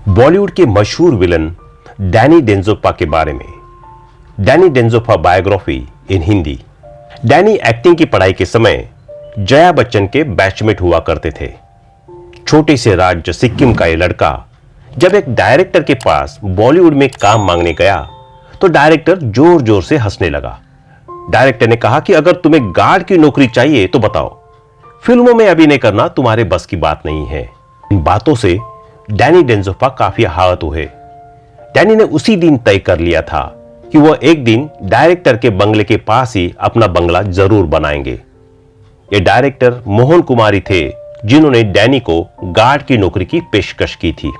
बॉलीवुड के मशहूर villain Danny डेंजोप्पा के बारे में। डैनी डेंजोप्पा बायोग्राफी इन हिंदी। डैनी एक्टिंग की पढ़ाई के समय जया बच्चन के बैचमेट हुआ करते थे। छोटे से राज्य सिक्किम का ये लड़का जब एक डायरेक्टर के पास बॉलीवुड में काम मांगने गया तो डायरेक्टर जोर जोर से हंसने लगा। डायरेक्टर ने कहा कि अगर तुम्हें गार्ड की नौकरी चाहिए तो बताओ, फिल्मों में अभिनय करना तुम्हारे बस की बात नहीं है। इन बातों से डैनी डेंजोप्पा काफी आहत हुए। डैनी ने उसी दिन तय कर लिया था कि वह एक दिन डायरेक्टर के बंगले के पास ही अपना बंगला जरूर बनाएंगे। ये डायरेक्टर मोहन कुमारी थे जिन्होंने डैनी को गार्ड की नौकरी की पेशकश की थी।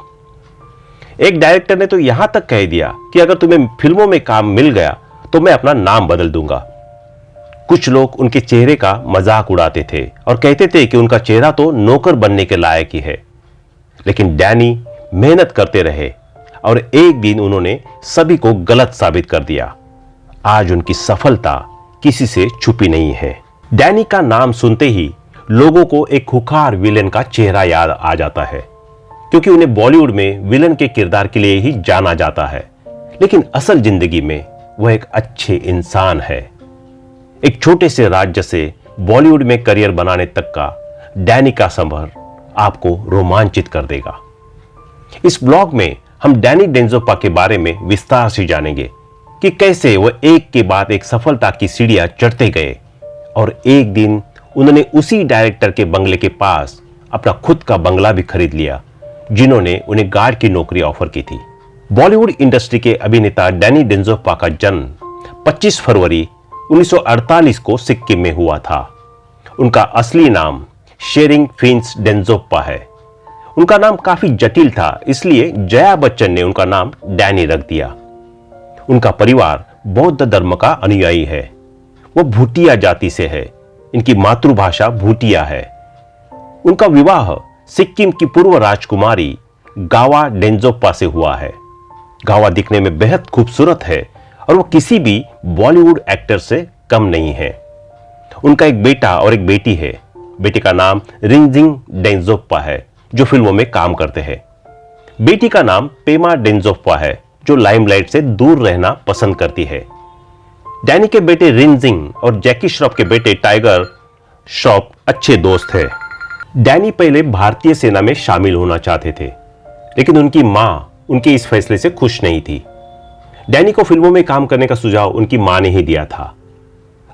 एक डायरेक्टर ने तो यहां तक कह दिया कि अगर तुम्हें फिल्मों में काम मिल गया तो मैं अपना नाम बदल दूंगा। कुछ लोग उनके चेहरे का मजाक उड़ाते थे और कहते थे कि उनका चेहरा तो नौकर बनने के लायक ही है। लेकिन डैनी मेहनत करते रहे और एक दिन उन्होंने सभी को गलत साबित कर दिया। आज उनकी सफलता किसी से छुपी नहीं है। डैनी का नाम सुनते ही लोगों को एक खुखार विलेन का चेहरा याद आ जाता है, क्योंकि उन्हें बॉलीवुड में विलेन के किरदार के लिए ही जाना जाता है। लेकिन असल जिंदगी में वह एक अच्छे इंसान है। एक छोटे से राज्य से बॉलीवुड में करियर बनाने तक का डैनी का सफर आपको रोमांचित कर देगा। इस ब्लॉग में हम डैनी डेंजोप्पा के बारे में विस्तार से जानेंगे कि कैसे वह एक के बाद एक सफलता की सीढ़ियां चढ़ते गए और एक दिन उन्होंने उसी डायरेक्टर के बंगले के पास अपना खुद का बंगला भी खरीद लिया जिन्होंने उन्हें गार्ड की नौकरी ऑफर की थी। बॉलीवुड इंडस्ट्री के अभिनेता डैनी डेंजोप्पा का जन्म 25 फरवरी 1948 को सिक्किम में हुआ था। उनका असली नाम शेरिंग फिंच डेंजोप्पा है। उनका नाम काफी जटिल था, इसलिए जया बच्चन ने उनका नाम डैनी रख दिया। उनका परिवार बौद्ध धर्म का अनुयायी है। वो भूटिया जाति से है। इनकी मातृभाषा भूटिया है। उनका विवाह सिक्किम की पूर्व राजकुमारी गावा डेंजोप्पा से हुआ है। गावा दिखने में बेहद खूबसूरत है और वो किसी भी बॉलीवुड एक्टर से कम नहीं है। उनका एक बेटा और एक बेटी है। बेटे का नाम रिंजिंग डेंजोप्पा है जो फिल्मों में काम करते हैं। बेटी का नाम पेमा डेंजोप्पा है जो लाइमलाइट से दूर रहना पसंद करती है। डैनी के बेटे रिंजिंग और जैकी श्रॉफ के बेटे टाइगर श्रॉफ अच्छे दोस्त हैं। डैनी पहले भारतीय सेना में शामिल होना चाहते थे, लेकिन उनकी मां उनके इस फैसले से खुश नहीं थी। डैनी को फिल्मों में काम करने का सुझाव उनकी मां ने ही दिया था।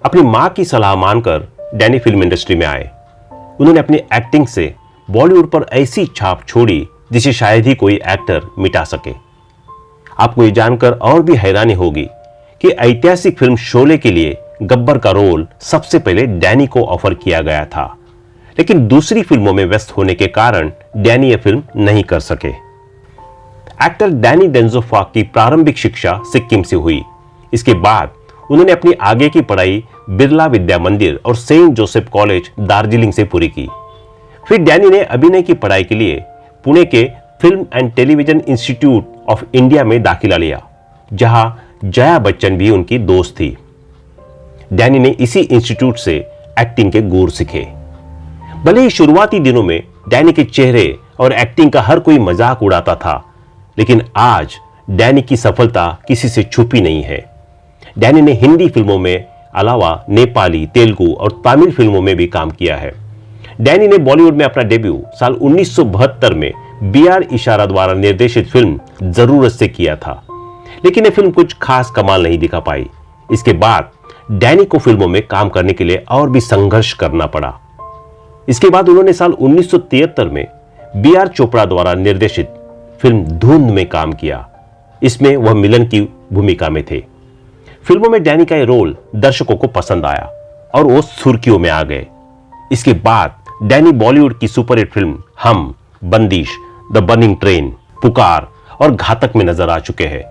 अपनी मां की सलाह मानकर डैनी फिल्म इंडस्ट्री में आए। उन्होंने अपनी एक्टिंग से बॉलीवुड पर ऐसी छाप छोड़ी जिसे शायद ही कोई एक्टर मिटा सके। आपको यह जानकर और भी हैरानी होगी कि ऐतिहासिक फिल्म शोले के लिए गब्बर का रोल सबसे पहले डैनी को ऑफर किया गया था, लेकिन दूसरी फिल्मों में व्यस्त होने के कारण डैनी यह फिल्म नहीं कर सके। एक्टर डैनी डेंजोप्पा की प्रारंभिक शिक्षा सिक्किम से हुई। इसके बाद उन्होंने अपनी आगे की पढ़ाई बिरला विद्या मंदिर और सेंट जोसेफ कॉलेज दार्जिलिंग से पूरी की। फिर डैनी ने अभिनय की पढ़ाई के लिए पुणे के film and television institute of India में दाखिला लिया, जहां जया बच्चन भी उनकी दोस्त थी। डैनी ने इसी इंस्टीट्यूट से एक्टिंग के गुर सीखे। भले ही शुरुआती दिनों में डैनी के चेहरे और एक्टिंग का हर कोई मजाक उड़ाता था, लेकिन आज डैनी की सफलता किसी से छुपी नहीं है। डैनी ने हिंदी फिल्मों में अलावा नेपाली, तेलुगु और तमिल फिल्मों में भी काम किया है। डैनी ने बॉलीवुड में अपना डेब्यू साल 1972 में बी.आर. इशारा द्वारा निर्देशित फिल्म जरूरत से किया था, लेकिन यह फिल्म कुछ खास कमाल नहीं दिखा पाई। इसके बाद डैनी को फिल्मों में काम करने के लिए और भी संघर्ष करना पड़ा। इसके बाद उन्होंने साल 1973 में बी.आर. चोपड़ा द्वारा निर्देशित फिल्म धुंध में काम किया। इसमें वह मिलन की भूमिका में थे। फिल्मों में डैनी का यह रोल दर्शकों को पसंद आया और वो सुर्खियों में आ गए। इसके बाद डैनी बॉलीवुड की सुपरहिट फिल्म हम, बंदिश, द बर्निंग ट्रेन, पुकार और घातक में नजर आ चुके हैं।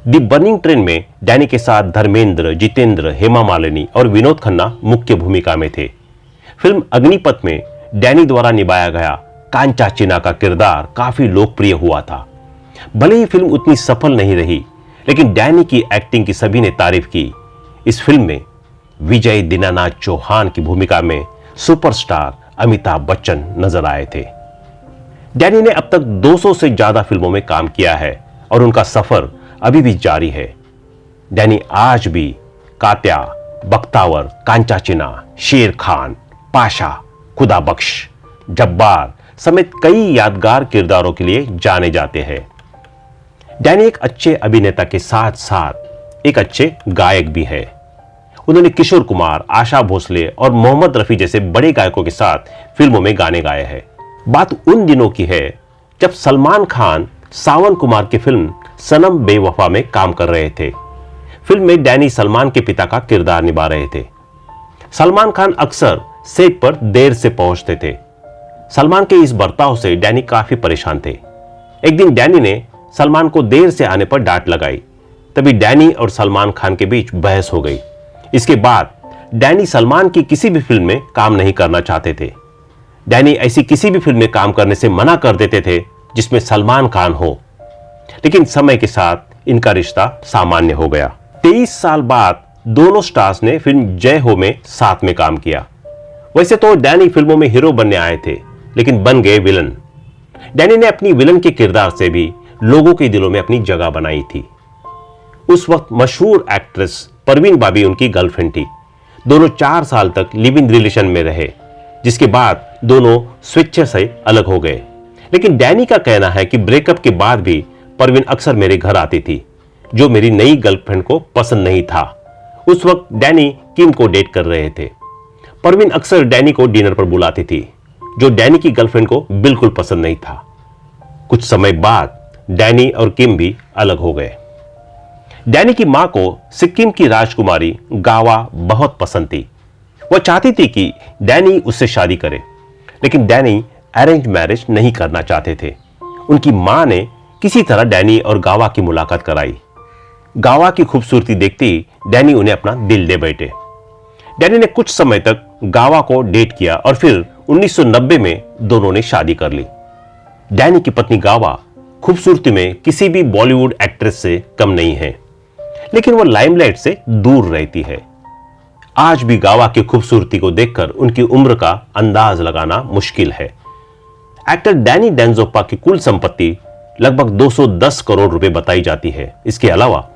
द बर्निंग ट्रेन में डैनी के साथ धर्मेंद्र, जितेंद्र, हेमा मालिनी और विनोद खन्ना मुख्य भूमिका में थे। फिल्म अग्निपथ में डैनी द्वारा निभाया गया कांचा चीना का किरदार काफी लोकप्रिय हुआ था। भले ही फिल्म उतनी सफल नहीं रही, लेकिन डैनी की एक्टिंग की सभी ने तारीफ की। इस फिल्म में विजय दीनानाथ चौहान की भूमिका में सुपरस्टार अमिताभ बच्चन नजर आए थे। डैनी ने अब तक 200 से ज्यादा फिल्मों में काम किया है और उनका सफर अभी भी जारी है। डैनी आज भी कात्या, बख्तावर, कांचाचिना, शेर खान, पाशा, खुदा बख्श, जब्बार समेत कई यादगार किरदारों के लिए जाने जाते हैं। डैनी एक अच्छे अभिनेता के साथ साथ एक अच्छे गायक भी है। उन्होंने किशोर कुमार, आशा भोसले और मोहम्मद रफी जैसे बड़े गायकों के साथ फिल्मों में गाने गाए हैं। बात उन दिनों की है जब सलमान खान सावन कुमार की फिल्म सनम बेवफा में काम कर रहे थे। फिल्म में डैनी सलमान के पिता का किरदार निभा रहे थे। सलमान खान अक्सर सेट पर देर से पहुंचते थे। सलमान के इस बर्ताव से डैनी काफी परेशान थे। एक दिन डैनी ने सलमान को देर से आने पर डांट लगाई। तभी डैनी और सलमान खान के बीच बहस हो गई। इसके बाद डैनी सलमान की किसी भी फिल्म में काम नहीं करना चाहते थे। डैनी ऐसी किसी भी फिल्म में काम करने से मना कर देते थे जिसमें सलमान खान हो। लेकिन समय के साथ इनका रिश्ता सामान्य हो गया। 23 साल बाद दोनों स्टार्स ने फिल्म जय हो में साथ में काम किया। वैसे तो डैनी फिल्मों में हीरो बनने आए थे, लेकिन बन गए विलन। डैनी ने अपनी विलन के किरदार से भी लोगों के दिलों में अपनी जगह बनाई थी। उस वक्त मशहूर एक्ट्रेस परवीन बाबी उनकी गर्लफ्रेंड थी। दोनों 4 साल तक लिव इन रिलेशन में रहे, जिसके बाद दोनों स्वेच्छा से अलग हो गए। लेकिन डैनी का कहना है कि ब्रेकअप के बाद भी परवीन अक्सर मेरे घर आती थी, जो मेरी नई गर्लफ्रेंड को पसंद नहीं था। उस वक्त डैनी किम को डेट कर रहे थे। परवीन अक्सर डैनी को डिनर पर बुलाती थी, जो डैनी की गर्लफ्रेंड को बिल्कुल पसंद नहीं था। कुछ समय बाद डैनी और किम भी अलग हो गए। डैनी की मां को सिक्किम की राजकुमारी गावा बहुत पसंद थी। वह चाहती थी कि डैनी उससे शादी करे, लेकिन डैनी अरेंज मैरिज नहीं करना चाहते थे। उनकी मां ने किसी तरह डैनी और गावा की मुलाकात कराई। गावा की खूबसूरती देखते ही डैनी उन्हें अपना दिल दे बैठे। डैनी ने कुछ समय तक गावा को डेट किया और फिर 1990 में दोनों ने शादी कर ली। डैनी की पत्नी गावा खूबसूरती में किसी भी बॉलीवुड एक्ट्रेस से कम नहीं है, लेकिन वह लाइमलाइट से दूर रहती है। आज भी गावा की खूबसूरती को देखकर उनकी उम्र का अंदाज लगाना मुश्किल है। एक्टर डैनी डेंजोप्पा की कुल संपत्ति लगभग 210 करोड़ रुपए बताई जाती है। इसके अलावा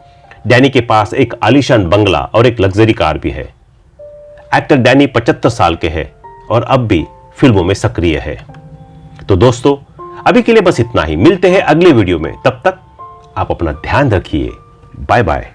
डैनी के पास एक आलीशान बंगला और एक लग्जरी कार भी है। एक्टर डैनी 75 साल के हैं और अब भी फिल्मों में सक्रिय है। तो दोस्तों, अभी के लिए बस इतना ही। मिलते हैं अगले वीडियो में। तब तक आप अपना ध्यान रखिए। Bye bye.